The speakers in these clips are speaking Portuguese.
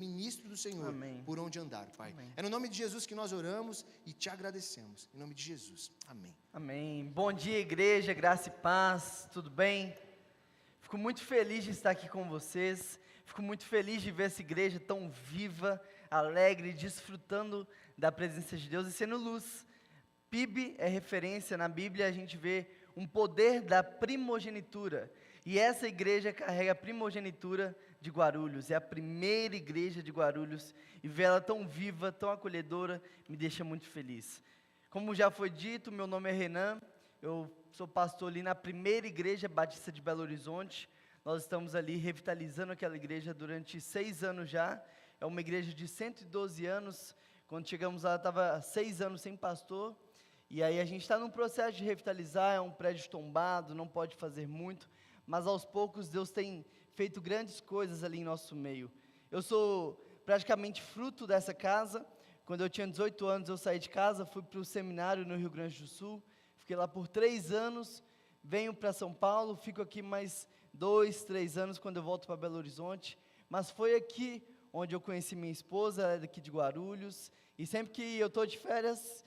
ministro do Senhor, Amém. por onde andar, Pai. Amém. É no nome de Jesus que nós oramos e te agradecemos. Em nome de Jesus. Amém. Amém. Bom dia, igreja, graça e paz, tudo bem? Fico muito feliz de estar aqui com vocês. Fico muito feliz de ver essa igreja tão viva, alegre, desfrutando da presença de Deus e sendo luz. PIB é referência na Bíblia, a gente vê um poder da primogenitura. E essa igreja carrega a primogenitura de Guarulhos, é a primeira igreja de Guarulhos, e ver ela tão viva, tão acolhedora, me deixa muito feliz. Como já foi dito, meu nome é Renan, eu sou pastor ali na primeira igreja batista de Belo Horizonte. Nós estamos ali revitalizando aquela igreja durante 6 anos já, é uma igreja de 112 anos, quando chegamos lá estava 6 anos sem pastor, e aí a gente está num processo de revitalizar, é um prédio tombado, não pode fazer muito, mas aos poucos Deus tem feito grandes coisas ali em nosso meio. Eu sou praticamente fruto dessa casa. Quando eu tinha 18 anos eu saí de casa, fui para o seminário no Rio Grande do Sul, fiquei lá por 3 anos, venho para São Paulo, fico aqui mais 2, 3 anos quando eu volto para Belo Horizonte, mas foi aqui onde eu conheci minha esposa, ela é daqui de Guarulhos, e sempre que eu estou de férias,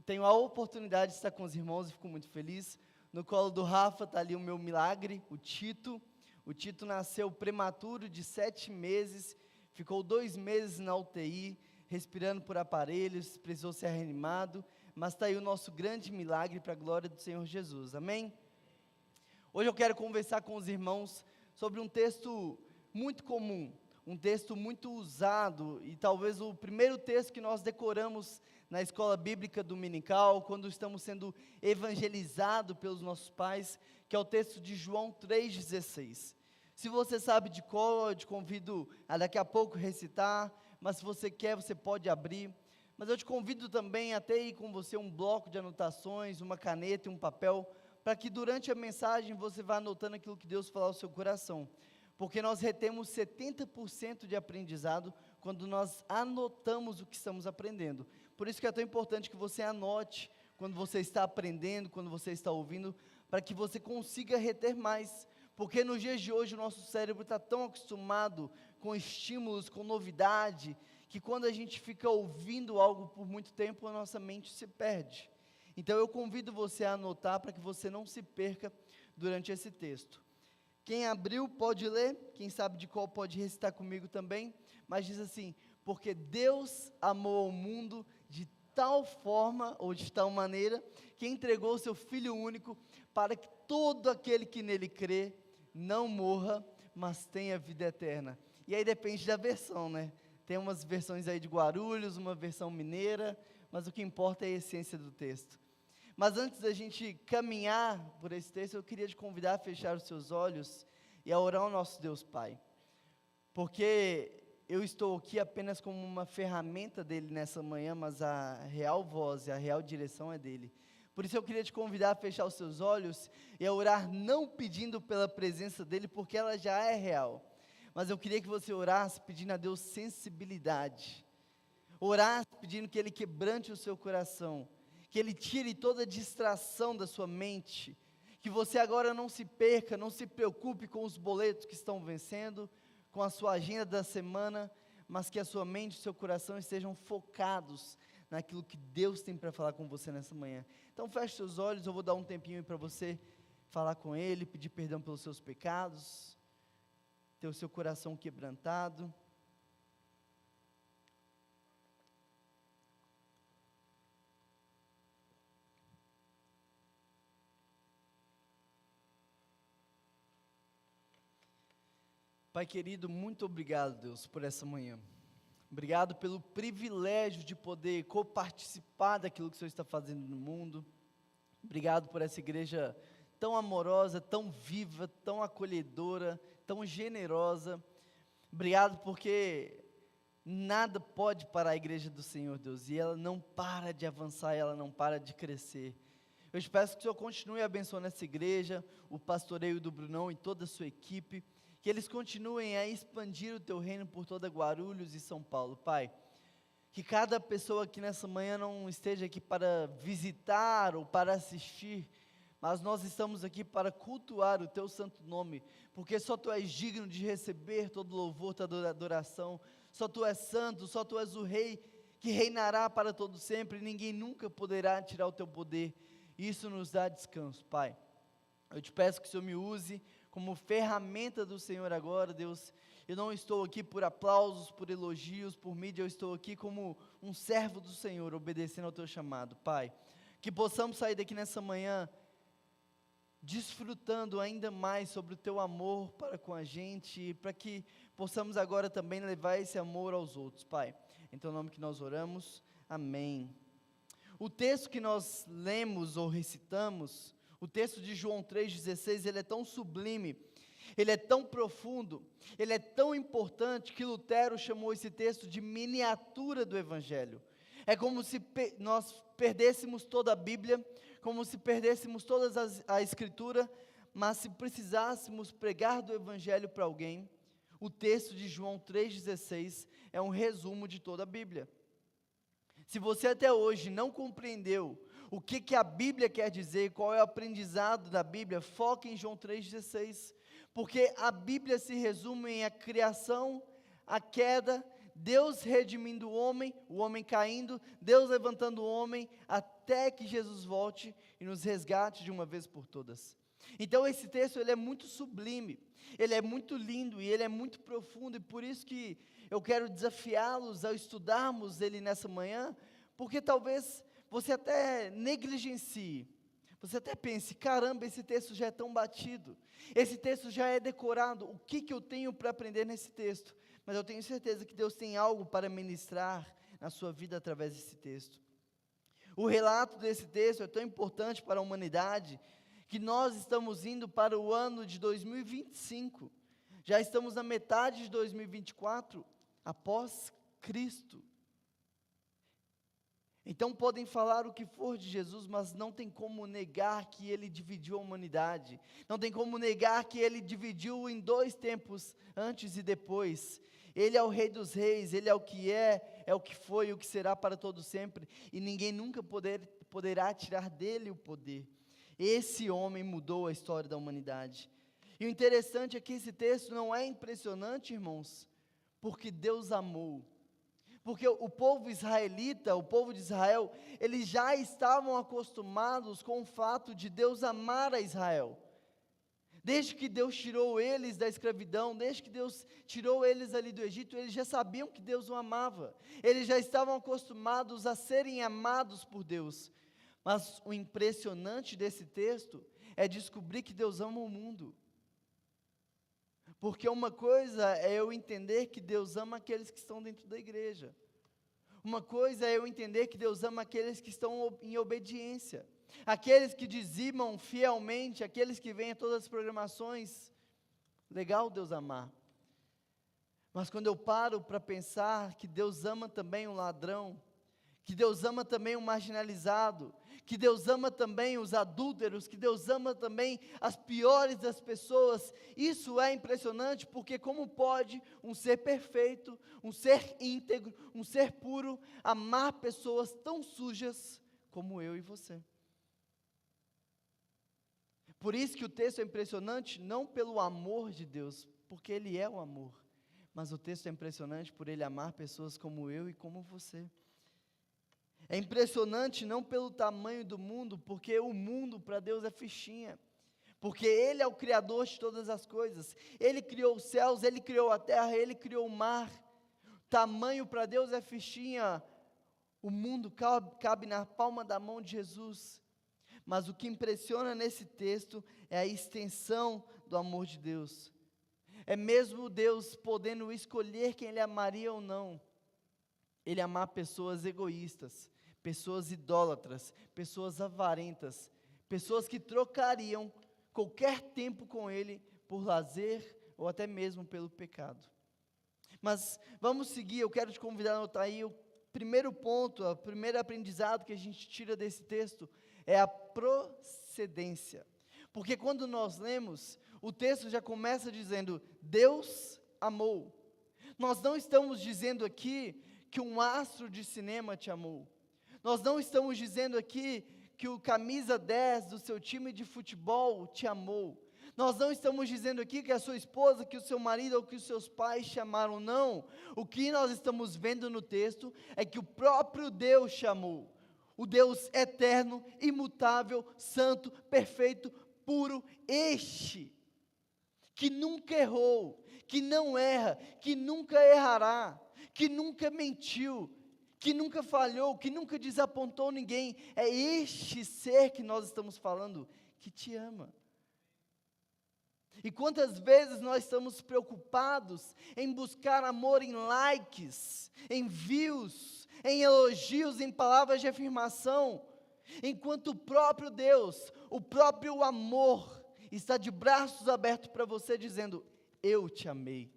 tenho a oportunidade de estar com os irmãos e fico muito feliz. No colo do Rafa está ali o meu milagre, o Tito. O Tito nasceu prematuro de 7 meses, ficou 2 meses na UTI, respirando por aparelhos, precisou ser reanimado, mas está aí o nosso grande milagre para a glória do Senhor Jesus, amém? Hoje eu quero conversar com os irmãos sobre um texto muito comum, um texto muito usado, e talvez o primeiro texto que nós decoramos na escola bíblica dominical, quando estamos sendo evangelizados pelos nossos pais, que é o texto de João 3,16. Se você sabe de cor, eu te convido a daqui a pouco recitar, mas se você quer, você pode abrir. Mas eu te convido também a ter aí com você um bloco de anotações, uma caneta e um papel, para que durante a mensagem você vá anotando aquilo que Deus falar ao seu coração. Porque nós retemos 70% de aprendizado quando nós anotamos o que estamos aprendendo. Por isso que é tão importante que você anote quando você está aprendendo, quando você está ouvindo, para que você consiga reter mais. Porque nos dias de hoje o nosso cérebro está tão acostumado com estímulos, com novidade, que quando a gente fica ouvindo algo por muito tempo, a nossa mente se perde. Então eu convido você a anotar para que você não se perca durante esse texto. Quem abriu pode ler, quem sabe de qual pode recitar comigo também, mas diz assim: porque Deus amou o mundo de tal forma, ou de tal maneira, que entregou o seu Filho único, para que todo aquele que nele crê, não morra, mas tenha vida eterna. E aí depende da versão, né? Tem umas versões aí de Guarulhos, uma versão mineira, mas o que importa é a essência do texto. Mas antes da gente caminhar por esse texto, eu queria te convidar a fechar os seus olhos e a orar ao nosso Deus Pai. Porque eu estou aqui apenas como uma ferramenta dele nessa manhã, mas a real voz e a real direção é dele. Por isso eu queria te convidar a fechar os seus olhos e a orar não pedindo pela presença dele, porque ela já é real. Mas eu queria que você orasse pedindo a Deus sensibilidade. Orasse pedindo que ele quebrante o seu coração, que ele tire toda a distração da sua mente, que você agora não se perca, não se preocupe com os boletos que estão vencendo, com a sua agenda da semana, mas que a sua mente e o seu coração estejam focados naquilo que Deus tem para falar com você nessa manhã. Então feche seus olhos, eu vou dar um tempinho para você falar com Ele, pedir perdão pelos seus pecados, ter o seu coração quebrantado. Pai querido, muito obrigado, Deus, por essa manhã. Obrigado pelo privilégio de poder coparticipar daquilo que o Senhor está fazendo no mundo. Obrigado por essa igreja tão amorosa, tão viva, tão acolhedora, tão generosa. Obrigado porque nada pode parar a igreja do Senhor, Deus, e ela não para de avançar, ela não para de crescer. Eu te peço que o Senhor continue abençoando essa igreja, o pastoreio do Brunão e toda a sua equipe, que eles continuem a expandir o Teu reino por toda Guarulhos e São Paulo, Pai. Que cada pessoa aqui nessa manhã não esteja aqui para visitar ou para assistir, mas nós estamos aqui para cultuar o Teu santo nome, porque só Tu és digno de receber todo louvor, toda adoração, só Tu és santo, só Tu és o Rei que reinará para todo sempre, e ninguém nunca poderá tirar o Teu poder. Isso nos dá descanso, Pai. Eu Te peço que o Senhor me use como ferramenta do Senhor agora, Deus. Eu não estou aqui por aplausos, por elogios, por mídia, eu estou aqui como um servo do Senhor, obedecendo ao Teu chamado, Pai. Que possamos sair daqui nessa manhã, desfrutando ainda mais sobre o Teu amor para com a gente, para que possamos agora também levar esse amor aos outros, Pai. Em Teu nome que nós oramos, amém. O texto que nós lemos ou recitamos, o texto de João 3,16, ele é tão sublime, ele é tão profundo, ele é tão importante, que Lutero chamou esse texto de miniatura do Evangelho. É como se nós perdêssemos toda a Bíblia, como se perdêssemos toda a Escritura, mas se precisássemos pregar do Evangelho para alguém, o texto de João 3,16 é um resumo de toda a Bíblia. Se você até hoje não compreendeu o que a Bíblia quer dizer, qual é o aprendizado da Bíblia, foque em João 3,16, porque a Bíblia se resume em a criação, a queda, Deus redimindo o homem caindo, Deus levantando o homem, até que Jesus volte e nos resgate de uma vez por todas. Então esse texto ele é muito sublime, ele é muito lindo e ele é muito profundo, e por isso que eu quero desafiá-los a estudarmos ele nessa manhã, porque talvez você até negligencie, você até pense, caramba, esse texto já é tão batido, esse texto já é decorado, o que eu tenho para aprender nesse texto? Mas eu tenho certeza que Deus tem algo para ministrar na sua vida através desse texto. O relato desse texto é tão importante para a humanidade, que nós estamos indo para o ano de 2025, já estamos na metade de 2024, após Cristo. Então podem falar o que for de Jesus, mas não tem como negar que Ele dividiu a humanidade, não tem como negar que Ele dividiu em dois tempos, antes e depois. Ele é o Rei dos Reis, Ele é o que foi e o que será para todo sempre, e ninguém nunca poderá tirar dele o poder. Esse homem mudou a história da humanidade. E o interessante é que esse texto não é impressionante, irmãos, porque Deus amou. Porque o povo israelita, o povo de Israel, eles já estavam acostumados com o fato de Deus amar a Israel. Desde que Deus tirou eles da escravidão, desde que Deus tirou eles ali do Egito, eles já sabiam que Deus o amava. Eles já estavam acostumados a serem amados por Deus. Mas o impressionante desse texto é descobrir que Deus ama o mundo. Porque uma coisa é eu entender que Deus ama aqueles que estão dentro da igreja. Uma coisa é eu entender que Deus ama aqueles que estão em obediência. Aqueles que dizimam fielmente, aqueles que vêm a todas as programações. Legal Deus amar. Mas quando eu paro para pensar que Deus ama também um ladrão, que Deus ama também o marginalizado, que Deus ama também os adúlteros, que Deus ama também as piores das pessoas, isso é impressionante, porque como pode um ser perfeito, um ser íntegro, um ser puro, amar pessoas tão sujas como eu e você? Por isso que o texto é impressionante, não pelo amor de Deus, porque Ele é o amor, mas o texto é impressionante por Ele amar pessoas como eu e como você. É impressionante não pelo tamanho do mundo, porque o mundo para Deus é fichinha, porque Ele é o Criador de todas as coisas, Ele criou os céus, Ele criou a terra, Ele criou o mar, tamanho para Deus é fichinha, o mundo cabe na palma da mão de Jesus, mas o que impressiona nesse texto é a extensão do amor de Deus, é mesmo Deus podendo escolher quem Ele amaria ou não, Ele amar pessoas egoístas, pessoas idólatras, pessoas avarentas, pessoas que trocariam qualquer tempo com Ele por lazer ou até mesmo pelo pecado. Mas vamos seguir, eu quero te convidar a anotar aí o primeiro ponto, o primeiro aprendizado que a gente tira desse texto é a procedência. Porque quando nós lemos, o texto já começa dizendo, Deus amou. Nós não estamos dizendo aqui que um astro de cinema te amou. Nós não estamos dizendo aqui que o camisa 10 do seu time de futebol te amou. Nós não estamos dizendo aqui que a sua esposa, que o seu marido ou que os seus pais te amaram, não. O que nós estamos vendo no texto é que o próprio Deus chamou. O Deus eterno, imutável, santo, perfeito, puro, este, que nunca errou, que não erra, que nunca errará, que nunca mentiu, que nunca falhou, que nunca desapontou ninguém. É este ser que nós estamos falando, que te ama. E quantas vezes nós estamos preocupados em buscar amor em likes, em views, em elogios, em palavras de afirmação, enquanto o próprio Deus, o próprio amor, está de braços abertos para você dizendo: eu te amei,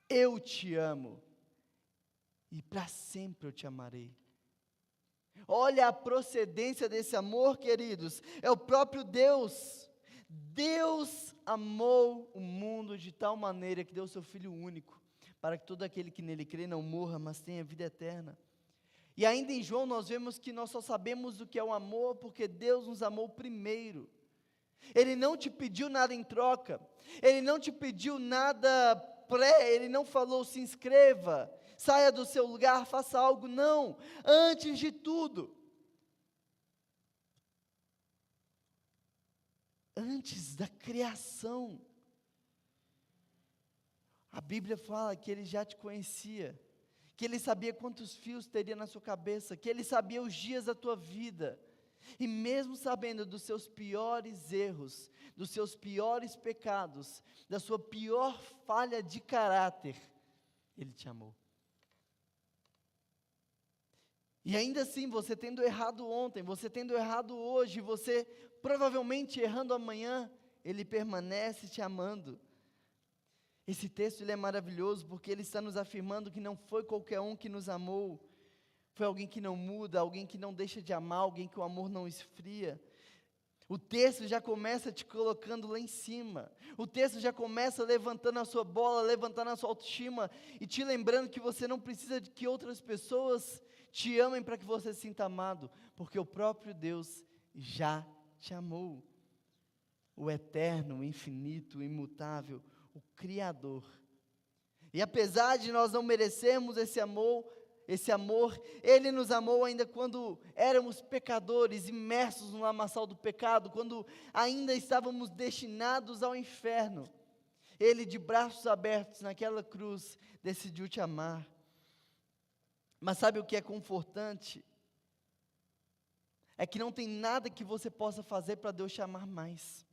eu te amo, e para sempre eu te amarei. Olha a procedência desse amor, queridos, é o próprio Deus. Deus amou o mundo de tal maneira que deu seu Filho único, para que todo aquele que nele crê não morra, mas tenha vida eterna. E ainda em João nós vemos que nós só sabemos o que é o amor, porque Deus nos amou primeiro. Ele não te pediu nada em troca, Ele não te pediu nada Ele não falou: se inscreva, saia do seu lugar, faça algo, não. Antes de tudo, antes da criação, a Bíblia fala que Ele já te conhecia, que Ele sabia quantos fios teria na sua cabeça, que Ele sabia os dias da tua vida, e mesmo sabendo dos seus piores erros, dos seus piores pecados, da sua pior falha de caráter, Ele te amou. E ainda assim, você tendo errado ontem, você tendo errado hoje, você provavelmente errando amanhã, Ele permanece te amando. Esse texto ele é maravilhoso porque ele está nos afirmando que não foi qualquer um que nos amou, foi alguém que não muda, alguém que não deixa de amar, alguém que o amor não esfria. O texto já começa te colocando lá em cima, o texto já começa levantando a sua bola, levantando a sua autoestima, e te lembrando que você não precisa de que outras pessoas te amem para que você se sinta amado, porque o próprio Deus já te amou. O eterno, o infinito, o imutável, o Criador. E apesar de nós não merecermos esse amor, Ele nos amou ainda quando éramos pecadores, imersos no lamaçal do pecado, quando ainda estávamos destinados ao inferno. Ele, de braços abertos naquela cruz, decidiu te amar. Mas sabe o que é confortante? É que não tem nada que você possa fazer para Deus te amar mais.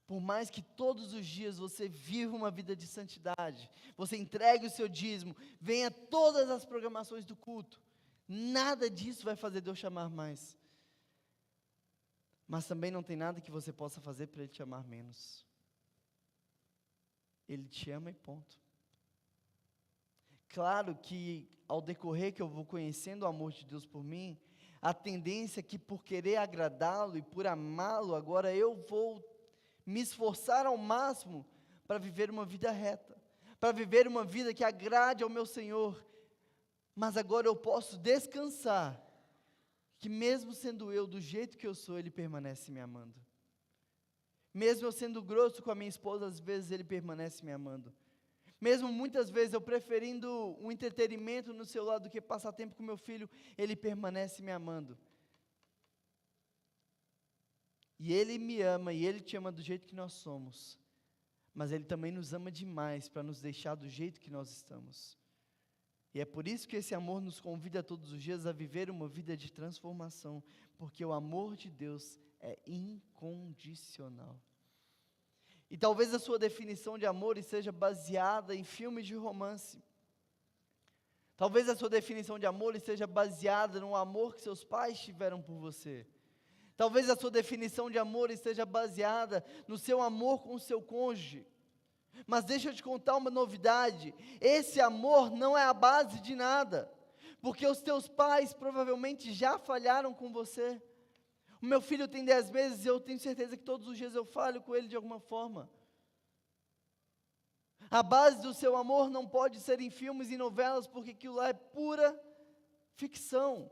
Por mais que todos os dias você viva uma vida de santidade, você entregue o seu dízimo, venha todas as programações do culto, nada disso vai fazer Deus te amar mais. Mas também não tem nada que você possa fazer para Ele te amar menos. Ele te ama e ponto. Claro que ao decorrer que eu vou conhecendo o amor de Deus por mim, a tendência é que por querer agradá-lo e por amá-lo, agora eu vou me esforçar ao máximo para viver uma vida reta, para viver uma vida que agrade ao meu Senhor. Mas agora eu posso descansar, que mesmo sendo eu do jeito que eu sou, Ele permanece me amando. Mesmo eu sendo grosso com a minha esposa, às vezes Ele permanece me amando. Mesmo muitas vezes eu preferindo um entretenimento no celular do que passar tempo com meu filho, Ele permanece me amando. E Ele me ama, e Ele te ama do jeito que nós somos, mas Ele também nos ama demais para nos deixar do jeito que nós estamos. E é por isso que esse amor nos convida todos os dias a viver uma vida de transformação, porque o amor de Deus é incondicional. E talvez a sua definição de amor esteja baseada em filmes de romance. Talvez a sua definição de amor esteja baseada no amor que seus pais tiveram por você. Talvez a sua definição de amor esteja baseada no seu amor com o seu cônjuge. Mas deixa eu te contar uma novidade: esse amor não é a base de nada, porque os teus pais provavelmente já falharam com você. O meu filho tem 10 meses e eu tenho certeza que todos os dias eu falho com ele de alguma forma. A base do seu amor não pode ser em filmes e novelas, porque aquilo lá é pura ficção.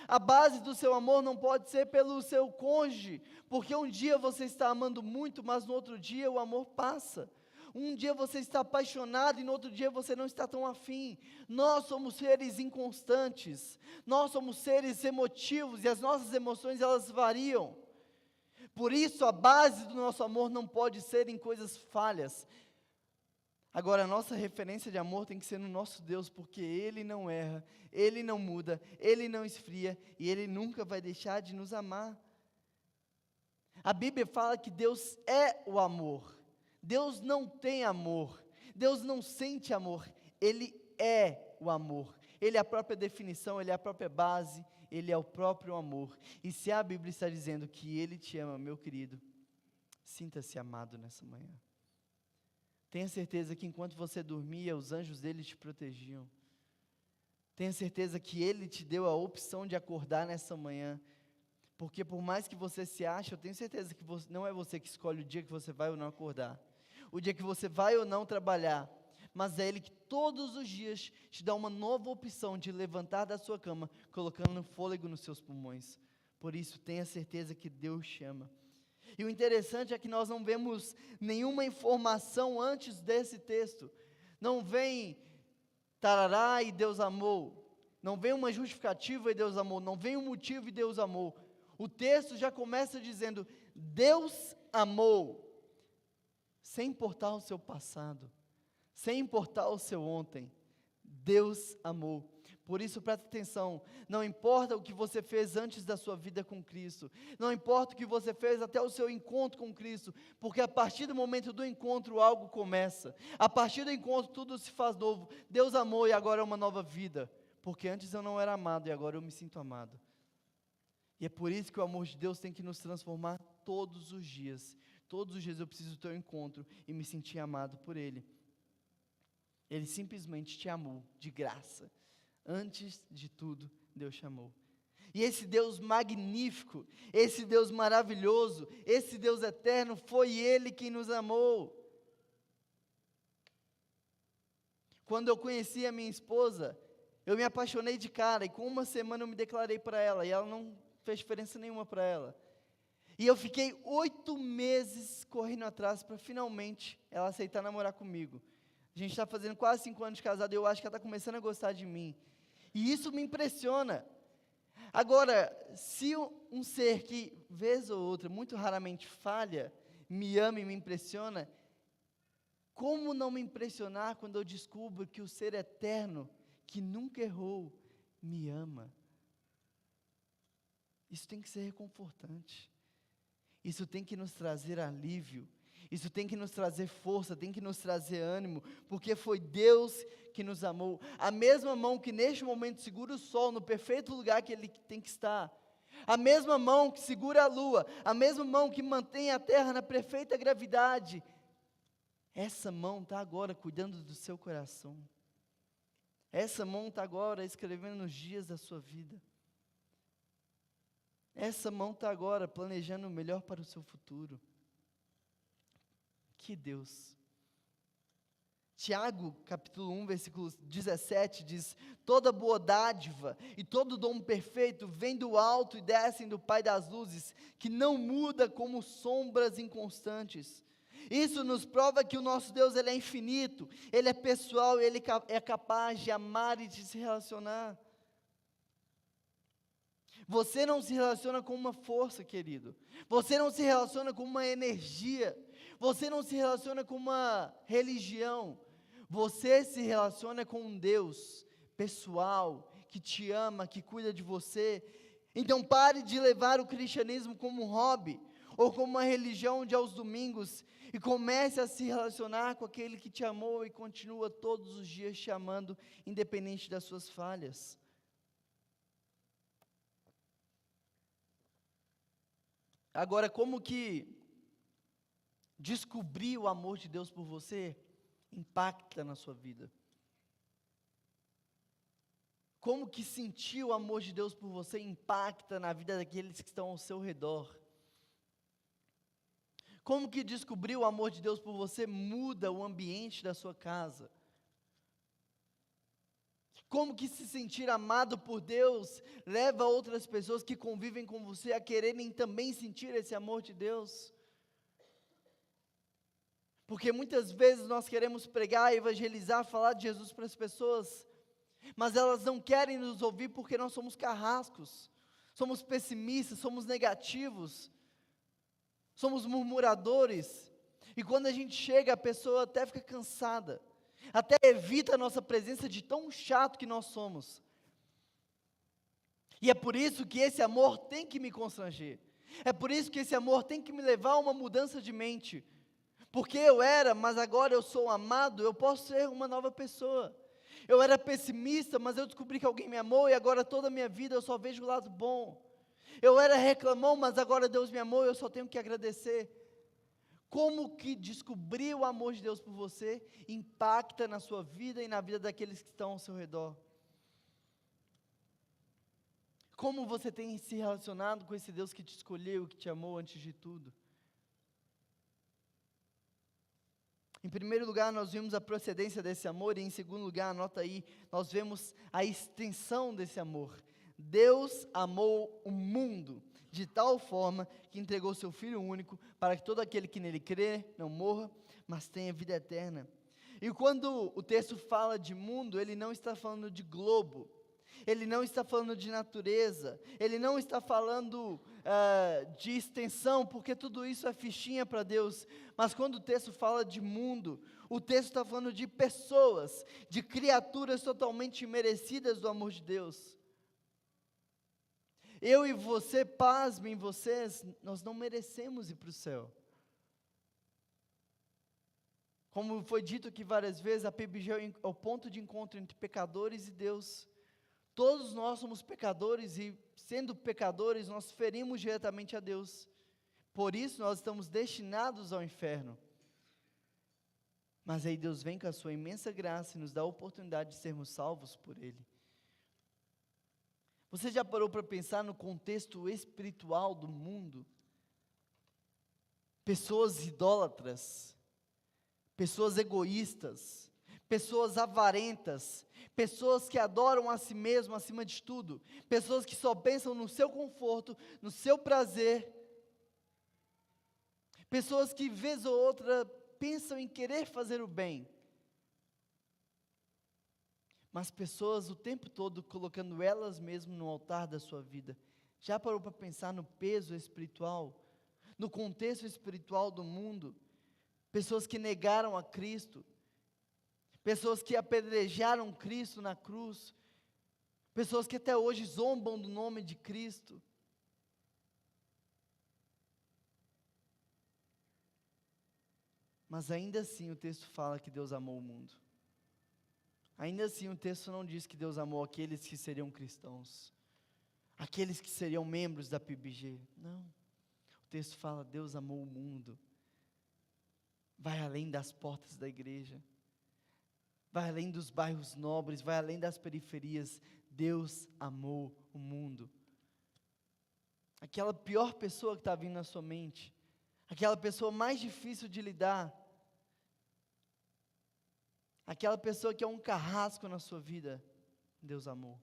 A base do seu amor não pode ser pelo seu cônjuge, porque um dia você está amando muito, mas no outro dia o amor passa. Um dia você está apaixonado e no outro dia você não está tão afim. Nós somos seres inconstantes, nós somos seres emotivos e as nossas emoções elas variam. Por isso a base do nosso amor não pode ser em coisas falhas. Agora, a nossa referência de amor tem que ser no nosso Deus, porque Ele não erra, Ele não muda, Ele não esfria e Ele nunca vai deixar de nos amar. A Bíblia fala que Deus é o amor. Deus não tem amor, Deus não sente amor, Ele é o amor. Ele é a própria definição, Ele é a própria base, Ele é o próprio amor. E se a Bíblia está dizendo que Ele te ama, meu querido, sinta-se amado nessa manhã. Tenha certeza que enquanto você dormia, os anjos dele te protegiam. Tenha certeza que Ele te deu a opção de acordar nessa manhã. Porque por mais que você se ache, eu tenho certeza que não é você que escolhe o dia que você vai ou não acordar. O dia que você vai ou não trabalhar. Mas é Ele que todos os dias te dá uma nova opção de levantar da sua cama, colocando fôlego nos seus pulmões. Por isso, tenha certeza que Deus chama. E o interessante é que nós não vemos nenhuma informação antes desse texto. Não vem tarará e Deus amou. Não vem uma justificativa e Deus amou. Não vem um motivo e Deus amou. O texto já começa dizendo, Deus amou. Sem importar o seu passado. Sem importar o seu ontem. Deus amou. Por isso, presta atenção, não importa o que você fez antes da sua vida com Cristo, não importa o que você fez até o seu encontro com Cristo, porque a partir do momento do encontro algo começa, a partir do encontro tudo se faz novo. Deus amou e agora é uma nova vida, porque antes eu não era amado e agora eu me sinto amado. E é por isso que o amor de Deus tem que nos transformar todos os dias eu preciso ter um encontro e me sentir amado por Ele. Ele simplesmente te amou de graça. Antes de tudo, Deus chamou. E esse Deus magnífico, esse Deus maravilhoso, esse Deus eterno, foi Ele quem nos amou. Quando eu conheci a minha esposa, eu me apaixonei de cara, e com uma semana eu me declarei para ela, e ela não fez diferença nenhuma para ela. E eu fiquei 8 meses correndo atrás para finalmente ela aceitar namorar comigo. A gente está fazendo quase 5 anos de casado e eu acho que ela está começando a gostar de mim. E isso me impressiona. Agora, se um ser que, vez ou outra, muito raramente falha, me ama e me impressiona, como não me impressionar quando eu descubro que o ser eterno, que nunca errou, me ama? Isso tem que ser reconfortante. Isso tem que nos trazer alívio. Isso tem que nos trazer força, tem que nos trazer ânimo, porque foi Deus que nos amou. A mesma mão que neste momento segura o sol no perfeito lugar que ele tem que estar. A mesma mão que segura a lua, a mesma mão que mantém a terra na perfeita gravidade. Essa mão está agora cuidando do seu coração. Essa mão está agora escrevendo os dias da sua vida. Essa mão está agora planejando o melhor para o seu futuro. Que Deus. Tiago, capítulo 1, versículo 17, diz, toda boa dádiva e todo dom perfeito vem do alto e descem do Pai das luzes, que não muda como sombras inconstantes. Isso nos prova que o nosso Deus, Ele é infinito, Ele é pessoal, Ele é capaz de amar e de se relacionar. Você não se relaciona com uma força, querido. Você não se relaciona com uma energia. Você não se relaciona com uma religião. Você se relaciona com um Deus pessoal, que te ama, que cuida de você. Então pare de levar o cristianismo como um hobby, ou como uma religião de aos domingos, e comece a se relacionar com aquele que te amou e continua todos os dias te amando, independente das suas falhas. Agora, como que descobrir o amor de Deus por você impacta na sua vida? Como que sentir o amor de Deus por você impacta na vida daqueles que estão ao seu redor? Como que descobrir o amor de Deus por você muda o ambiente da sua casa? Como que se sentir amado por Deus leva outras pessoas que convivem com você a quererem também sentir esse amor de Deus? Porque muitas vezes nós queremos pregar, evangelizar, falar de Jesus para as pessoas, mas elas não querem nos ouvir porque nós somos carrascos, somos pessimistas, somos negativos, somos murmuradores, e quando a gente chega, a pessoa até fica cansada, até evita a nossa presença de tão chato que nós somos. E é por isso que esse amor tem que me constranger, é por isso que esse amor tem que me levar a uma mudança de mente, porque eu era, mas agora eu sou amado, eu posso ser uma nova pessoa. Eu era pessimista, mas eu descobri que alguém me amou, e agora toda a minha vida eu só vejo o lado bom. Eu era reclamão, mas agora Deus me amou, e eu só tenho que agradecer. Como que descobrir o amor de Deus por você impacta na sua vida e na vida daqueles que estão ao seu redor? Como você tem se relacionado com esse Deus que te escolheu, que te amou antes de tudo? Em primeiro lugar, nós vimos a procedência desse amor, e em segundo lugar, anota aí, nós vemos a extensão desse amor. Deus amou o mundo de tal forma que entregou seu Filho único, para que todo aquele que nele crê não morra, mas tenha vida eterna. E quando o texto fala de mundo, ele não está falando de globo, ele não está falando de natureza, ele não está falando de extensão, porque tudo isso é fichinha para Deus, mas quando o texto fala de mundo, o texto está falando de pessoas, de criaturas totalmente merecidas do amor de Deus. Eu e você, pasmem vocês, nós não merecemos ir para o céu. Como foi dito aqui várias vezes, a PIBG é o ponto de encontro entre pecadores e Deus. Todos nós somos pecadores e, sendo pecadores, nós ferimos diretamente a Deus. Por isso, nós estamos destinados ao inferno. Mas aí Deus vem com a sua imensa graça e nos dá a oportunidade de sermos salvos por Ele. Você já parou para pensar no contexto espiritual do mundo? Pessoas idólatras, pessoas egoístas, pessoas avarentas, pessoas que adoram a si mesmo acima de tudo, pessoas que só pensam no seu conforto, no seu prazer, pessoas que vez ou outra pensam em querer fazer o bem, mas pessoas o tempo todo colocando elas mesmas no altar da sua vida. Já parou para pensar no peso espiritual, no contexto espiritual do mundo? Pessoas que negaram a Cristo, pessoas que apedrejaram Cristo na cruz, pessoas que até hoje zombam do nome de Cristo. Mas ainda assim o texto fala que Deus amou o mundo. Ainda assim o texto não diz que Deus amou aqueles que seriam cristãos, aqueles que seriam membros da PIBG. Não, o texto fala: Deus amou o mundo. Vai além das portas da igreja, vai além dos bairros nobres, vai além das periferias. Deus amou o mundo. Aquela pior pessoa que está vindo na sua mente, aquela pessoa mais difícil de lidar, aquela pessoa que é um carrasco na sua vida, Deus amou.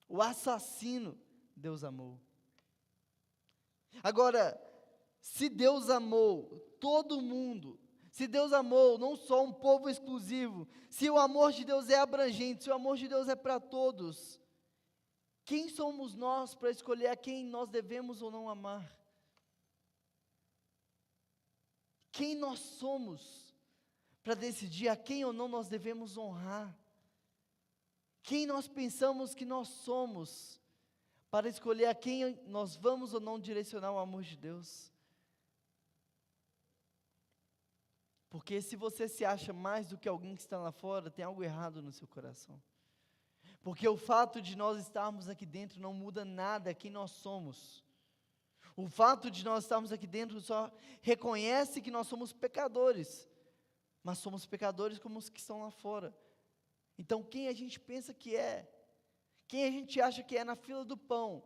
O assassino, Deus amou. Agora, se Deus amou todo mundo, se Deus amou não só um povo exclusivo, se o amor de Deus é abrangente, se o amor de Deus é para todos, quem somos nós para escolher a quem nós devemos ou não amar? Quem nós somos para decidir a quem ou não nós devemos honrar? Quem nós pensamos que nós somos para escolher a quem nós vamos ou não direcionar o amor de Deus? Porque se você se acha mais do que alguém que está lá fora, tem algo errado no seu coração. Porque o fato de nós estarmos aqui dentro não muda nada quem nós somos. O fato de nós estarmos aqui dentro só reconhece que nós somos pecadores, mas somos pecadores como os que estão lá fora. Então quem a gente pensa que é? Quem a gente acha que é na fila do pão,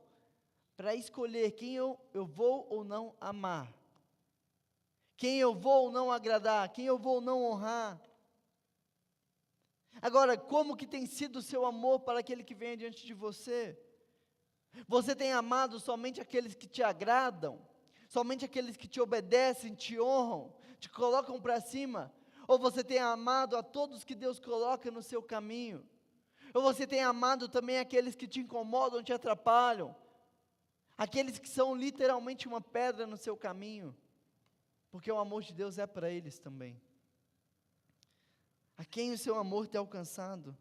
para escolher quem eu vou ou não amar? Quem eu vou ou não agradar? Quem eu vou ou não honrar? Agora, como que tem sido o seu amor para aquele que vem diante de você? Você tem amado somente aqueles que te agradam? Somente aqueles que te obedecem, te honram, te colocam para cima? Ou você tem amado a todos que Deus coloca no seu caminho? Ou você tem amado também aqueles que te incomodam, te atrapalham? Aqueles que são literalmente uma pedra no seu caminho? Porque o amor de Deus é para eles também. A quem o seu amor tem alcançado?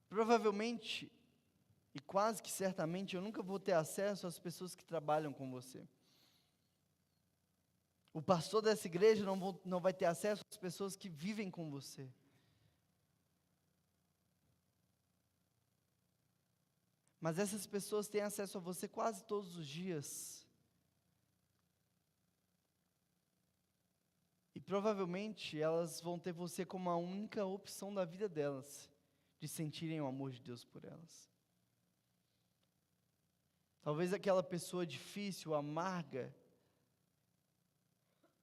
Provavelmente, e quase que certamente, eu nunca vou ter acesso às pessoas que trabalham com você. O pastor dessa igreja não vai ter acesso às pessoas que vivem com você. Mas essas pessoas têm acesso a você quase todos os dias. E provavelmente elas vão ter você como a única opção da vida delas, de sentirem o amor de Deus por elas. Talvez aquela pessoa difícil, amarga,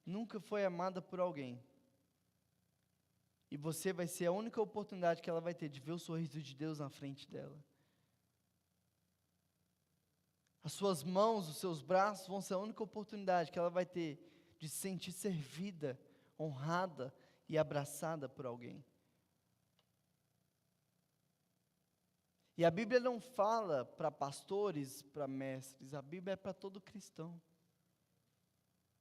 nunca foi amada por alguém. E você vai ser a única oportunidade que ela vai ter de ver o sorriso de Deus na frente dela. As suas mãos, os seus braços vão ser a única oportunidade que ela vai ter de se sentir servida, honrada e abraçada por alguém. E a Bíblia não fala para pastores, para mestres, a Bíblia é para todo cristão.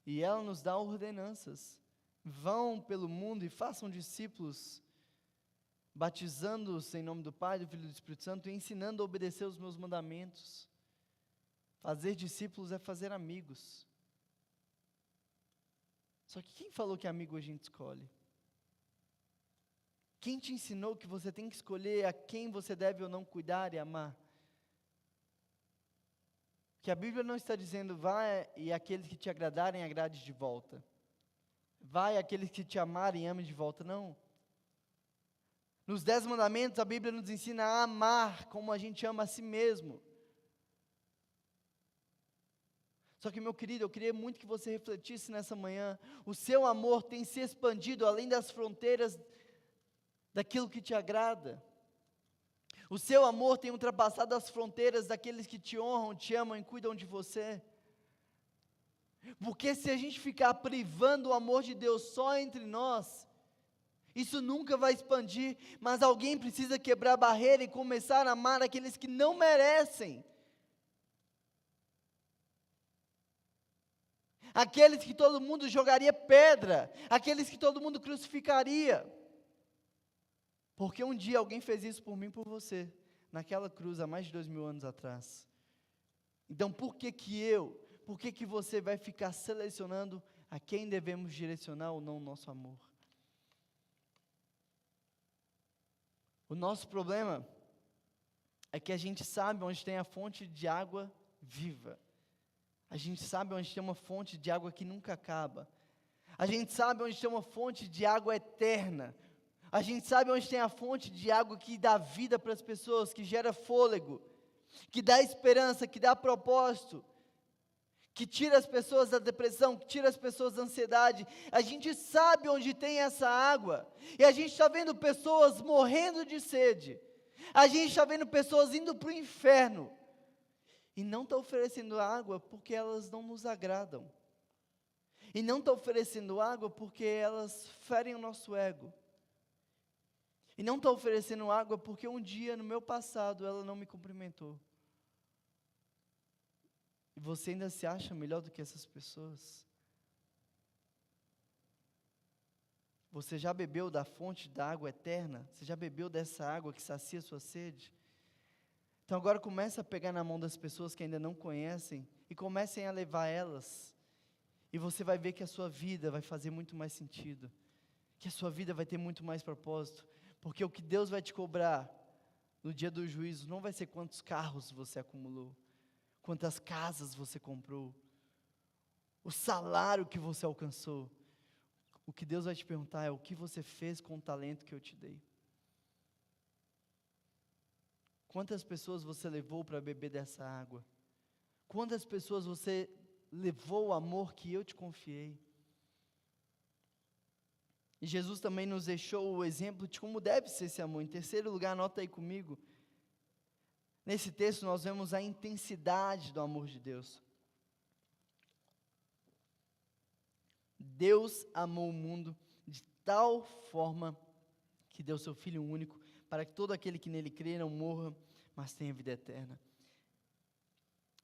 E ela nos dá ordenanças. Vão pelo mundo e façam discípulos, batizando-os em nome do Pai, do Filho e do Espírito Santo, e ensinando a obedecer os meus mandamentos. Fazer discípulos é fazer amigos. Só que quem falou que amigo a gente escolhe? Quem te ensinou que você tem que escolher a quem você deve ou não cuidar e amar? Que a Bíblia não está dizendo, vai e aqueles que te agradarem, agrades de volta. Vai aqueles que te amarem, amem de volta, não. Nos 10 mandamentos, a Bíblia nos ensina a amar como a gente ama a si mesmo. Só que, meu querido, eu queria muito que você refletisse nessa manhã. O seu amor tem se expandido além das fronteiras daquilo que te agrada. O seu amor tem ultrapassado as fronteiras daqueles que te honram, te amam e cuidam de você. Porque se a gente ficar privando o amor de Deus só entre nós, isso nunca vai expandir, mas alguém precisa quebrar a barreira e começar a amar aqueles que não merecem. Aqueles que todo mundo jogaria pedra, aqueles que todo mundo crucificaria. Porque um dia alguém fez isso por mim e por você, naquela cruz há mais de 2000 anos atrás. Então por que você vai ficar selecionando a quem devemos direcionar ou não o nosso amor? O nosso problema é que a gente sabe onde tem a fonte de água viva. A gente sabe onde tem uma fonte de água que nunca acaba. A gente sabe onde tem uma fonte de água eterna. A gente sabe onde tem a fonte de água que dá vida para as pessoas, que gera fôlego, que dá esperança, que dá propósito, que tira as pessoas da depressão, que tira as pessoas da ansiedade. A gente sabe onde tem essa água. E a gente está vendo pessoas morrendo de sede. A gente está vendo pessoas indo para o inferno. E não está oferecendo água porque elas não nos agradam. E não está oferecendo água porque elas ferem o nosso ego. E não está oferecendo água porque um dia no meu passado ela não me cumprimentou. E você ainda se acha melhor do que essas pessoas? Você já bebeu da fonte da água eterna? Você já bebeu dessa água que sacia sua sede? Então agora comece a pegar na mão das pessoas que ainda não conhecem e comecem a levar elas. E você vai ver que a sua vida vai fazer muito mais sentido. Que a sua vida vai ter muito mais propósito. Porque o que Deus vai te cobrar no dia do juízo não vai ser quantos carros você acumulou, quantas casas você comprou, o salário que você alcançou. O que Deus vai te perguntar é o que você fez com o talento que eu te dei. Quantas pessoas você levou para beber dessa água? Quantas pessoas você levou o amor que eu te confiei. E Jesus também nos deixou o exemplo de como deve ser esse amor. Em terceiro lugar, anota aí comigo. Nesse texto nós vemos a intensidade do amor de Deus. Deus amou o mundo de tal forma que deu seu Filho único, para que todo aquele que nele crê não morra, mas tenha vida eterna.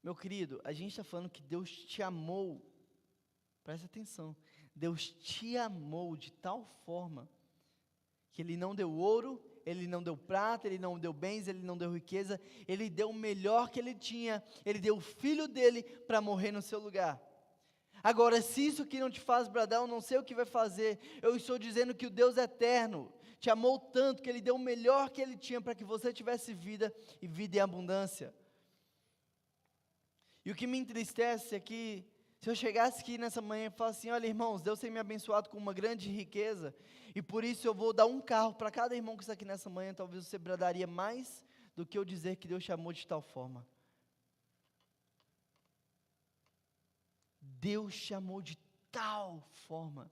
Meu querido, a gente está falando que Deus te amou, presta atenção, Deus te amou de tal forma, que Ele não deu ouro, Ele não deu prata, Ele não deu bens, Ele não deu riqueza, Ele deu o melhor que Ele tinha, Ele deu o Filho dEle para morrer no seu lugar. Agora, se isso aqui não te faz bradar, eu não sei o que vai fazer. Eu estou dizendo que o Deus eterno te amou tanto que Ele deu o melhor que Ele tinha para que você tivesse vida e vida em abundância. E o que me entristece é que, se eu chegasse aqui nessa manhã e falasse assim, olha irmãos, Deus tem me abençoado com uma grande riqueza, e por isso eu vou dar um carro para cada irmão que está aqui nessa manhã, talvez você bradaria mais do que eu dizer que Deus te amou de tal forma. Deus te amou de tal forma.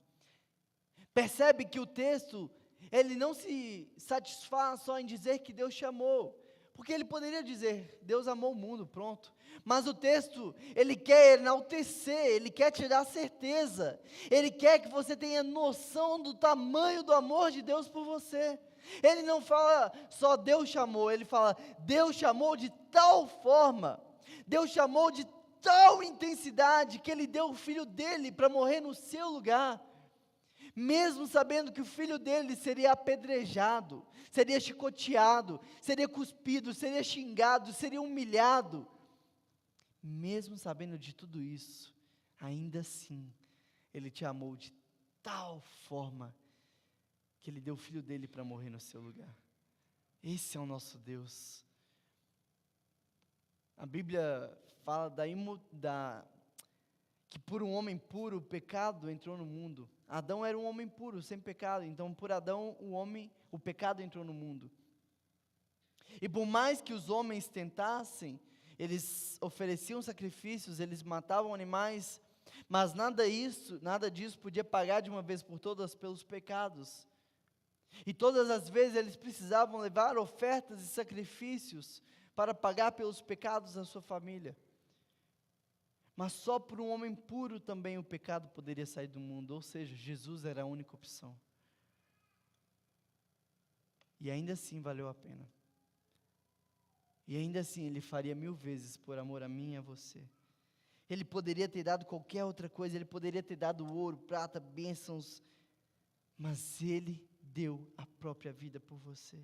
Percebe que o texto, ele não se satisfaz só em dizer que Deus te amou, porque ele poderia dizer, Deus amou o mundo, pronto. Mas o texto, ele quer enaltecer, ele quer te dar certeza, ele quer que você tenha noção do tamanho do amor de Deus por você. Ele não fala só Deus chamou, ele fala, Deus chamou de tal forma, Deus chamou de tal intensidade, que Ele deu o Filho dEle para morrer no seu lugar, mesmo sabendo que o Filho dEle seria apedrejado, seria chicoteado, seria cuspido, seria xingado, seria humilhado. Mesmo sabendo de tudo isso, ainda assim, Ele te amou de tal forma, que Ele deu o Filho dEle para morrer no seu lugar. Esse é o nosso Deus. A Bíblia fala que por um homem puro o pecado entrou no mundo. Adão era um homem puro, sem pecado, então por Adão o pecado entrou no mundo. E por mais que os homens tentassem, eles ofereciam sacrifícios, eles matavam animais, mas nada disso podia pagar de uma vez por todas pelos pecados. E todas as vezes eles precisavam levar ofertas e sacrifícios para pagar pelos pecados da sua família. Mas só por um homem puro também o pecado poderia sair do mundo, ou seja, Jesus era a única opção. E ainda assim valeu a pena. E ainda assim Ele faria 1000 vezes por amor a mim e a você. Ele poderia ter dado qualquer outra coisa, Ele poderia ter dado ouro, prata, bênçãos, mas Ele deu a própria vida por você.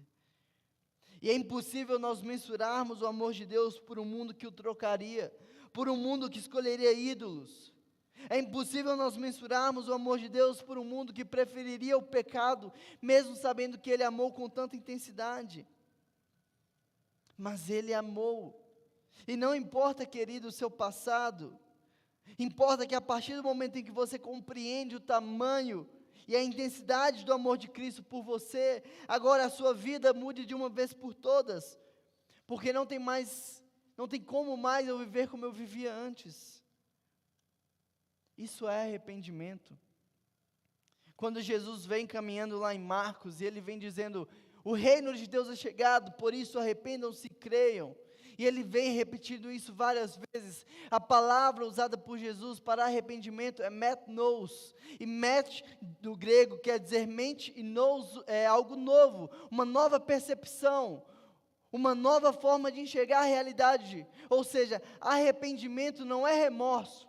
E é impossível nós mensurarmos o amor de Deus por um mundo que o trocaria, por um mundo que escolheria ídolos. É impossível nós mensurarmos o amor de Deus por um mundo que preferiria o pecado, mesmo sabendo que Ele amou com tanta intensidade. Mas Ele amou. E não importa, querido, o seu passado, importa que a partir do momento em que você compreende o tamanho e a intensidade do amor de Cristo por você, agora a sua vida mude de uma vez por todas, porque não tem como mais eu viver como eu vivia antes. Isso é arrependimento. Quando Jesus vem caminhando lá em Marcos, e Ele vem dizendo, o reino de Deus é chegado, por isso arrependam-se e creiam. E Ele vem repetindo isso várias vezes. A palavra usada por Jesus para arrependimento é metnos. E met, do grego, quer dizer mente, e nous é algo novo, uma nova percepção, uma nova forma de enxergar a realidade. Ou seja, arrependimento não é remorso,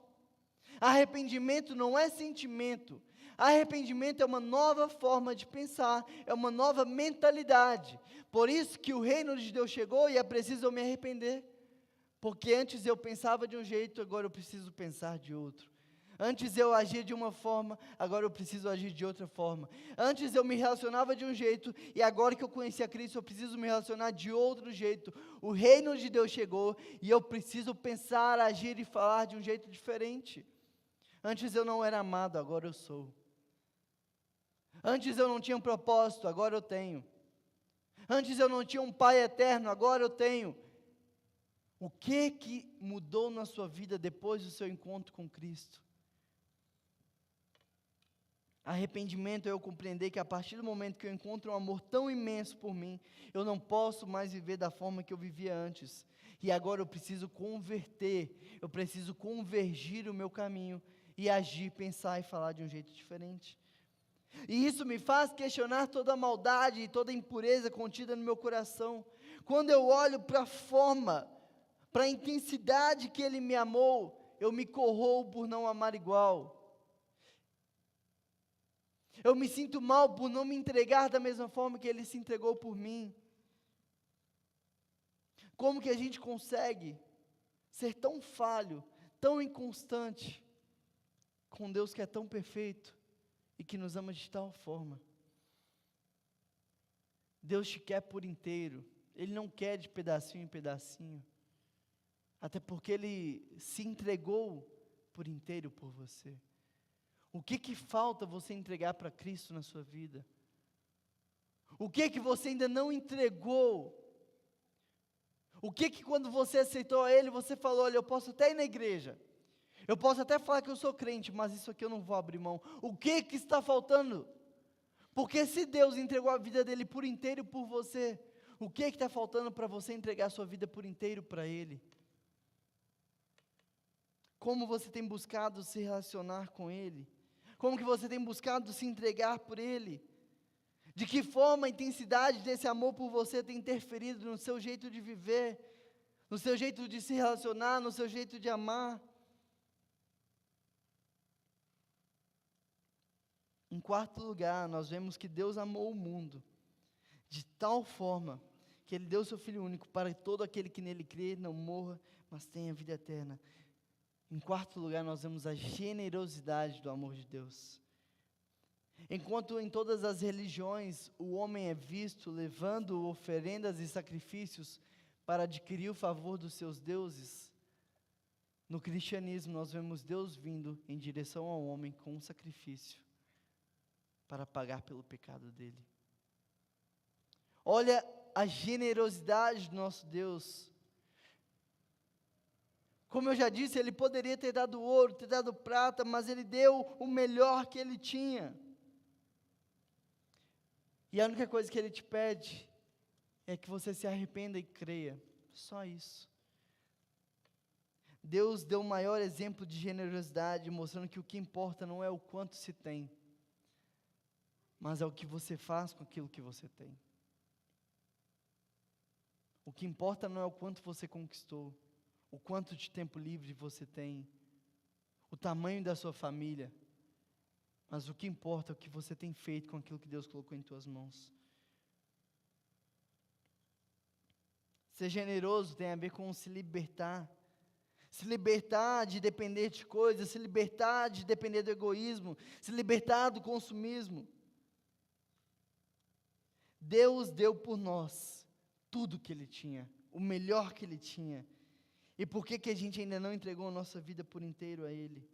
arrependimento não é sentimento, arrependimento é uma nova forma de pensar, é uma nova mentalidade. Por isso que o reino de Deus chegou e é preciso eu me arrepender, porque antes eu pensava de um jeito, agora eu preciso pensar de outro. Antes eu agia de uma forma, agora eu preciso agir de outra forma. Antes eu me relacionava de um jeito, e agora que eu conheci a Cristo, eu preciso me relacionar de outro jeito. O reino de Deus chegou, e eu preciso pensar, agir e falar de um jeito diferente. Antes eu não era amado, agora eu sou. Antes eu não tinha um propósito, agora eu tenho. Antes eu não tinha um Pai eterno, agora eu tenho O que mudou na sua vida depois do seu encontro com Cristo? Arrependimento é eu compreender que a partir do momento que eu encontro um amor tão imenso por mim, eu não posso mais viver da forma que eu vivia antes. E agora eu preciso converter, eu preciso convergir o meu caminho e agir, pensar e falar de um jeito diferente. E isso me faz questionar toda a maldade e toda a impureza contida no meu coração. Quando eu olho para a forma, para a intensidade que Ele me amou, eu me corroo por não amar igual. Eu me sinto mal por não me entregar da mesma forma que Ele se entregou por mim. Como que a gente consegue ser tão falho, tão inconstante, com Deus que é tão perfeito e que nos ama de tal forma? Deus te quer por inteiro, Ele não quer de pedacinho em pedacinho, até porque Ele se entregou por inteiro por você. O que falta você entregar para Cristo na sua vida? O que você ainda não entregou? O que quando você aceitou a Ele, você falou, olha, eu posso até ir na igreja, eu posso até falar que eu sou crente, mas isso aqui eu não vou abrir mão. O que está faltando? Porque se Deus entregou a vida dEle por inteiro por você, o que está faltando para você entregar a sua vida por inteiro para Ele? Como você tem buscado se relacionar com Ele? Como que você tem buscado se entregar por Ele? De que forma a intensidade desse amor por você tem interferido no seu jeito de viver, no seu jeito de se relacionar, no seu jeito de amar? Em quarto lugar, nós vemos que Deus amou o mundo de tal forma que Ele deu seu Filho único para que todo aquele que nele crê não morra, mas tenha vida eterna. Em quarto lugar, nós vemos a generosidade do amor de Deus. Enquanto em todas as religiões o homem é visto levando oferendas e sacrifícios para adquirir o favor dos seus deuses, no cristianismo nós vemos Deus vindo em direção ao homem com um sacrifício para pagar pelo pecado dele. Olha a generosidade do nosso Deus. Como eu já disse, Ele poderia ter dado ouro, ter dado prata, mas Ele deu o melhor que Ele tinha. E a única coisa que Ele te pede é que você se arrependa e creia. Só isso. Deus deu o maior exemplo de generosidade, mostrando que o que importa não é o quanto se tem, mas é o que você faz com aquilo que você tem. O que importa não é o quanto você conquistou, o quanto de tempo livre você tem, o tamanho da sua família, mas o que importa é o que você tem feito com aquilo que Deus colocou em tuas mãos. Ser generoso tem a ver com se libertar de depender de coisas, se libertar de depender do egoísmo, se libertar do consumismo. Deus deu por nós tudo que Ele tinha, o melhor que Ele tinha. E por que a gente ainda não entregou a nossa vida por inteiro a Ele?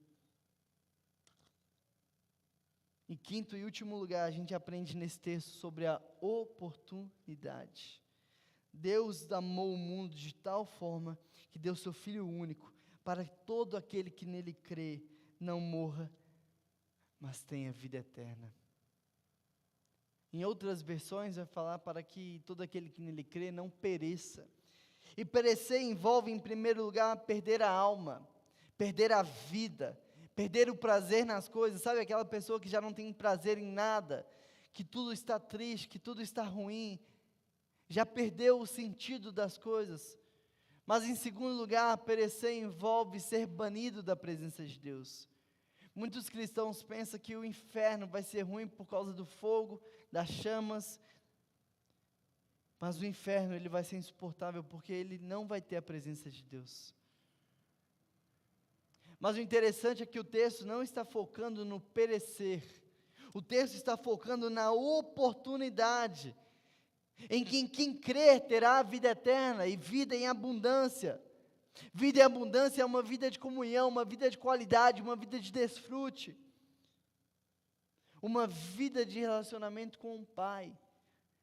Em quinto e último lugar, a gente aprende nesse texto sobre a oportunidade. Deus amou o mundo de tal forma que deu seu Filho único, para que todo aquele que nele crê não morra, mas tenha vida eterna. Em outras versões vai falar para que todo aquele que nele crê não pereça. E perecer envolve, em primeiro lugar, perder a alma, perder a vida, perder o prazer nas coisas. Sabe aquela pessoa que já não tem prazer em nada, que tudo está triste, que tudo está ruim, já perdeu o sentido das coisas. Mas em segundo lugar, perecer envolve ser banido da presença de Deus. Muitos cristãos pensam que o inferno vai ser ruim por causa do fogo, das chamas, mas o inferno ele vai ser insuportável porque ele não vai ter a presença de Deus. Mas o interessante é que o texto não está focando no perecer, o texto está focando na oportunidade, em que quem crer terá a vida eterna e vida em abundância. Vida em abundância é uma vida de comunhão, uma vida de qualidade, uma vida de desfrute, uma vida de relacionamento com o Pai.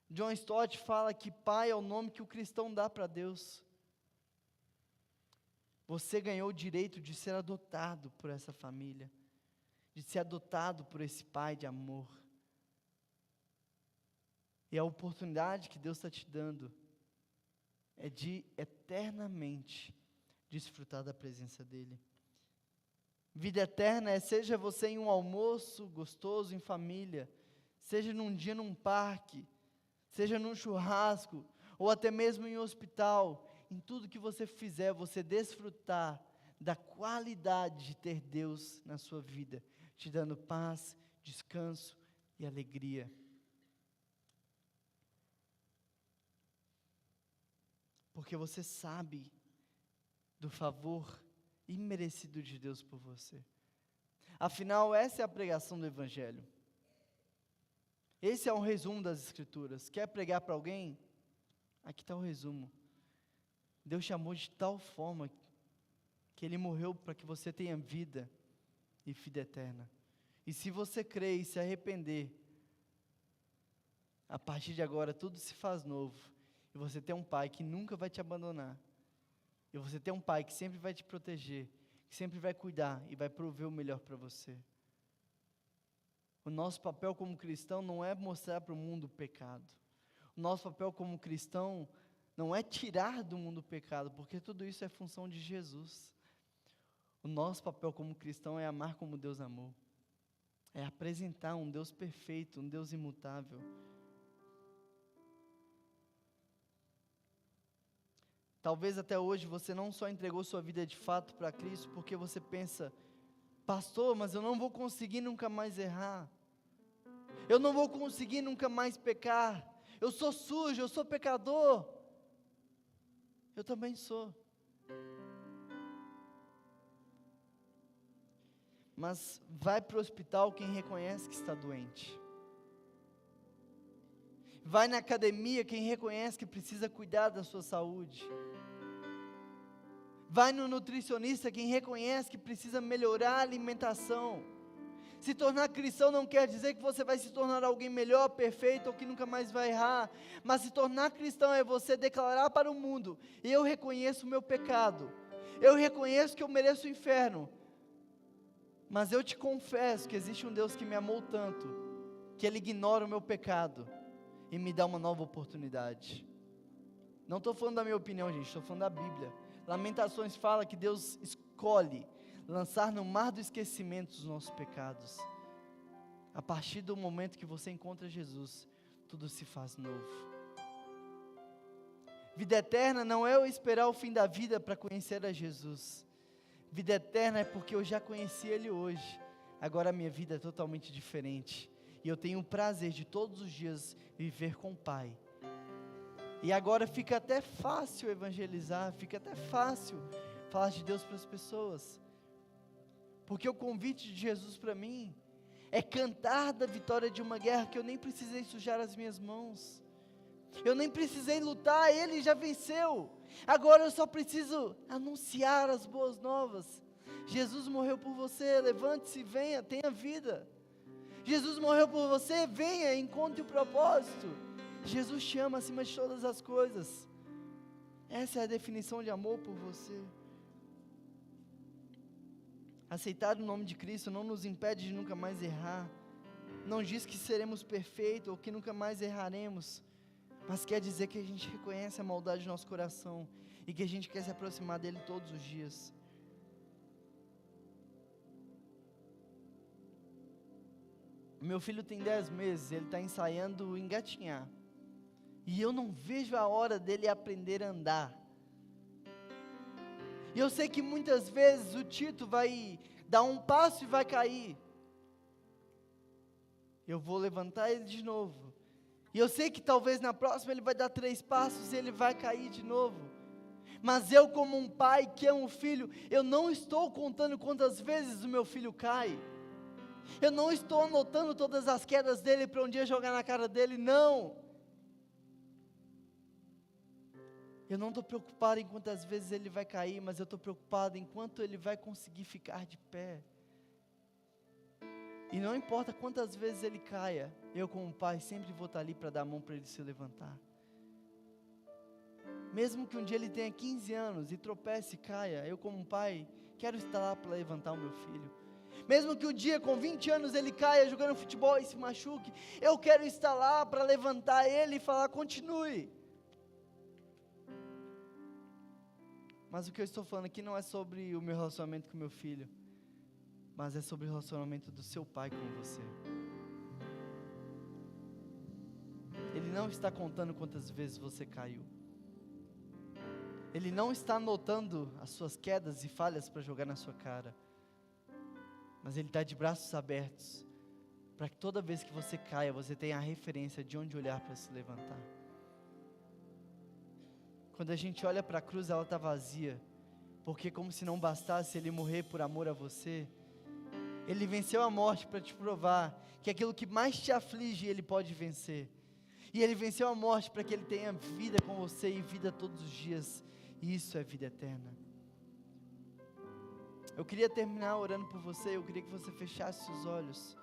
John Stott fala que Pai é o nome que o cristão dá para Deus. Você ganhou o direito de ser adotado por essa família, de ser adotado por esse pai de amor. E a oportunidade que Deus está te dando é de eternamente desfrutar da presença dEle. Vida eterna é, seja você em um almoço gostoso em família, seja num dia num parque, seja num churrasco, ou até mesmo em um hospital, em tudo que você fizer, você desfrutar da qualidade de ter Deus na sua vida, te dando paz, descanso e alegria. Porque você sabe do favor imerecido de Deus por você. Afinal, essa é a pregação do Evangelho. Esse é um resumo das Escrituras. Quer pregar para alguém? Aqui está o resumo. Deus te amou de tal forma que Ele morreu para que você tenha vida e vida eterna. E se você crer e se arrepender, a partir de agora tudo se faz novo. E você tem um pai que nunca vai te abandonar. E você tem um pai que sempre vai te proteger, que sempre vai cuidar e vai prover o melhor para você. O nosso papel como cristão não é mostrar para o mundo o pecado. O nosso papel como cristão não é tirar do mundo o pecado, porque tudo isso é função de Jesus. O nosso papel como cristão é amar como Deus amou. É apresentar um Deus perfeito, um Deus imutável. Talvez até hoje você não só entregou sua vida de fato para Cristo, porque você pensa, pastor, mas eu não vou conseguir nunca mais errar. Eu não vou conseguir nunca mais pecar. Eu sou sujo, eu sou pecador. Eu também sou. Mas vai para o hospital quem reconhece que está doente. Vai na academia quem reconhece que precisa cuidar da sua saúde. Vai no nutricionista quem reconhece que precisa melhorar a alimentação. Se tornar cristão não quer dizer que você vai se tornar alguém melhor, perfeito ou que nunca mais vai errar. Mas se tornar cristão é você declarar para o mundo: eu reconheço o meu pecado. Eu reconheço que eu mereço o inferno. Mas eu te confesso que existe um Deus que me amou tanto, que Ele ignora o meu pecado e me dá uma nova oportunidade. Não estou falando da minha opinião, gente, estou falando da Bíblia. Lamentações fala que Deus escolhe lançar no mar do esquecimento os nossos pecados. A partir do momento que você encontra Jesus, tudo se faz novo. Vida eterna não é eu esperar o fim da vida para conhecer a Jesus. Vida eterna é porque eu já conheci Ele hoje. Agora a minha vida é totalmente diferente. E eu tenho o prazer de todos os dias viver com o Pai. E agora fica até fácil evangelizar, fica até fácil falar de Deus para as pessoas. Porque o convite de Jesus para mim é cantar da vitória de uma guerra que eu nem precisei sujar as minhas mãos. Eu nem precisei lutar, Ele já venceu. Agora eu só preciso anunciar as boas novas. Jesus morreu por você, levante-se, venha, tenha vida. Jesus morreu por você, venha, encontre o propósito. Jesus te ama acima de todas as coisas. Essa é a definição de amor por você. Aceitar o nome de Cristo não nos impede de nunca mais errar. Não diz que seremos perfeitos ou que nunca mais erraremos. Mas quer dizer que a gente reconhece a maldade do nosso coração e que a gente quer se aproximar dele todos os dias. Meu filho tem 10 meses, ele está ensaiando engatinhar. E eu não vejo a hora dele aprender a andar. E eu sei que muitas vezes o Tito vai dar um passo e vai cair. Eu vou levantar ele de novo. E eu sei que talvez na próxima ele vai dar 3 passos e ele vai cair de novo. Mas eu, como um pai que é um filho, eu não estou contando quantas vezes o meu filho cai. Eu não estou anotando todas as quedas dele para um dia jogar na cara dele, não. Eu não estou preocupado em quantas vezes ele vai cair, mas eu estou preocupado em quanto ele vai conseguir ficar de pé. E não importa quantas vezes ele caia, eu como pai sempre vou estar ali para dar a mão para ele se levantar. Mesmo que um dia ele tenha 15 anos e tropece e caia, eu como pai, quero estar lá para levantar o meu filho. Mesmo que um dia com 20 anos ele caia jogando futebol e se machuque, eu quero estar lá para levantar ele e falar, continue. Mas o que eu estou falando aqui não é sobre o meu relacionamento com o meu filho, mas é sobre o relacionamento do seu pai com você. Ele não está contando quantas vezes você caiu. Ele não está anotando as suas quedas e falhas para jogar na sua cara. Mas Ele está de braços abertos, para que toda vez que você caia, você tenha a referência de onde olhar para se levantar. Quando a gente olha para a cruz, ela está vazia, porque como se não bastasse Ele morrer por amor a você, Ele venceu a morte para te provar que aquilo que mais te aflige, Ele pode vencer. E Ele venceu a morte para que Ele tenha vida com você e vida todos os dias. E isso é vida eterna. Eu queria terminar orando por você. Eu queria que você fechasse os olhos.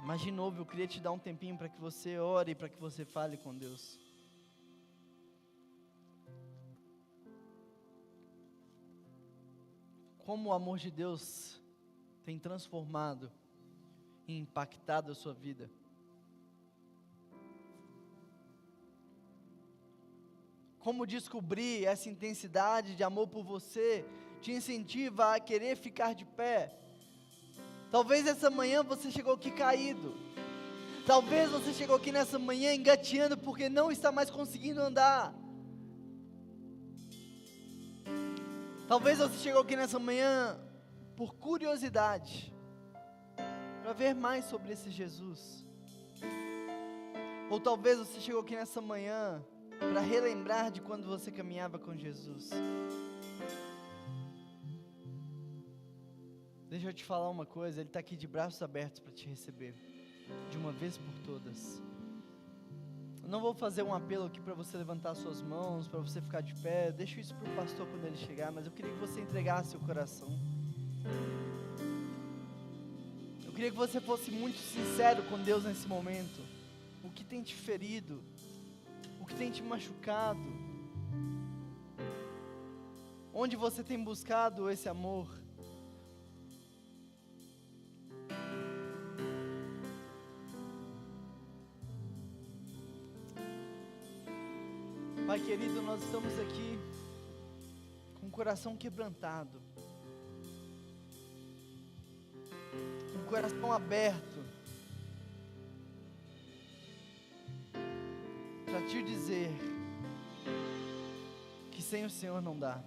Mas de novo, eu queria te dar um tempinho para que você ore, para que você fale com Deus. Como o amor de Deus tem transformado e impactado a sua vida. Como descobrir essa intensidade de amor por você te incentiva a querer ficar de pé. Talvez essa manhã você chegou aqui caído. Talvez você chegou aqui nessa manhã engateando porque não está mais conseguindo andar. Talvez você chegou aqui nessa manhã por curiosidade, para ver mais sobre esse Jesus. Ou talvez você chegou aqui nessa manhã para relembrar de quando você caminhava com Jesus. Deixa eu te falar uma coisa, Ele está aqui de braços abertos para te receber, de uma vez por todas. Eu não vou fazer um apelo aqui para você levantar suas mãos, para você ficar de pé, deixa isso para o pastor quando ele chegar, mas eu queria que você entregasse seu coração. Eu queria que você fosse muito sincero com Deus nesse momento. O que tem te ferido? O que tem te machucado? Onde você tem buscado esse amor? Pai querido, nós estamos aqui com o coração quebrantado, com o coração aberto, para te dizer que sem o Senhor não dá.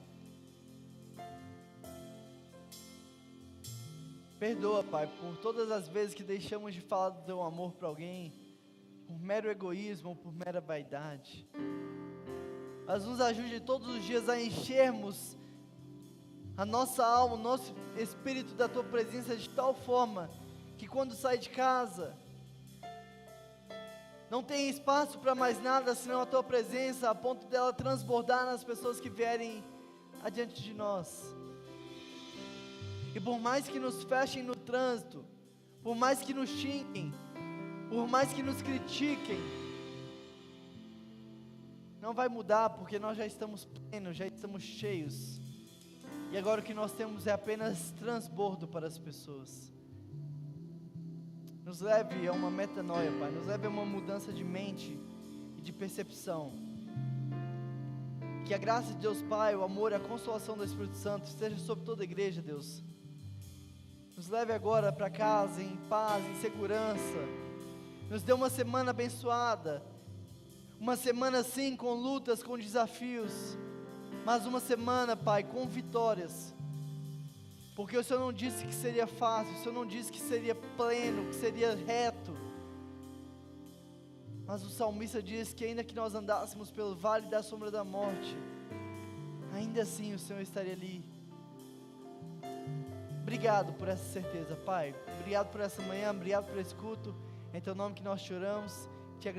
Perdoa, Pai, por todas as vezes que deixamos de falar do Teu amor para alguém, por mero egoísmo ou por mera vaidade. Mas nos ajude todos os dias a enchermos a nossa alma, o nosso espírito da Tua presença de tal forma que quando sai de casa não tem espaço para mais nada senão a Tua presença, a ponto dela transbordar nas pessoas que vierem adiante de nós. E por mais que nos fechem no trânsito, por mais que nos xinguem, por mais que nos critiquem, não vai mudar, porque nós já estamos plenos, já estamos cheios. E agora o que nós temos é apenas transbordo para as pessoas. Nos leve a uma metanoia, Pai. Nos leve a uma mudança de mente e de percepção. Que a graça de Deus Pai, o amor e a consolação do Espírito Santo esteja sobre toda a igreja, Deus. Nos leve agora para casa em paz, em segurança. Nos dê uma semana abençoada. Uma semana sim com lutas, com desafios, mas uma semana, Pai, com vitórias, porque o Senhor não disse que seria fácil, o Senhor não disse que seria pleno, que seria reto, mas o salmista diz que ainda que nós andássemos pelo vale da sombra da morte, ainda assim o Senhor estaria ali. Obrigado por essa certeza, Pai, obrigado por essa manhã, obrigado por esse culto, em Teu nome que nós te oramos.